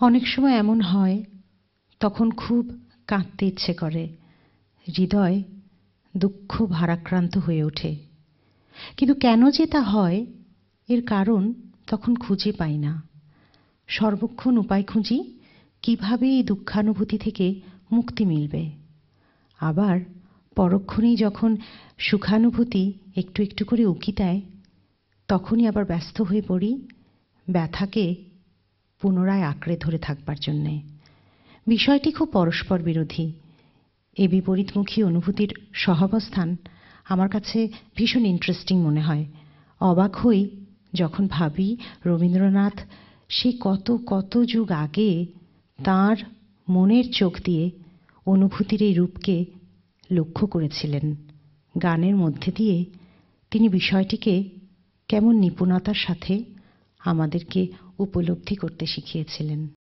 অনেক সময় এমন হয়, তখন খুব কাঁদতে ইচ্ছে করে, হৃদয় দুঃখ ভারাক্রান্ত হয়ে ওঠে। কিন্তু কেন যে তা হয়, এর কারণ তখন খুঁজে পাই না। সর্বক্ষণ উপায় খুঁজি কিভাবে এই দুঃখানুভূতি থেকে মুক্তি মিলবে। আবার পরক্ষণেই যখন সুখানুভূতি একটু একটু করে উকি দেয়, তখনই আবার ব্যস্ত হয়ে পড়ি ব্যথাকে পুনরায় আঁকড়ে ধরে থাকবার জন্যে। বিষয়টি খুব পরস্পর বিরোধী। এ বিপরীতমুখী অনুভূতির সহাবস্থান আমার কাছে ভীষণ ইন্টারেস্টিং মনে হয়। অবাক হই যখন ভাবি রবীন্দ্রনাথ সেই কত কত যুগ আগে তাঁর মনের চোখ দিয়ে অনুভূতির এই রূপকে লক্ষ্য করেছিলেন। গানের মধ্যে দিয়ে তিনি বিষয়টিকে কেমন নিপুণতার সাথে আমাদেরকে উপলব্ধি করতে শিখিয়েছিলেন।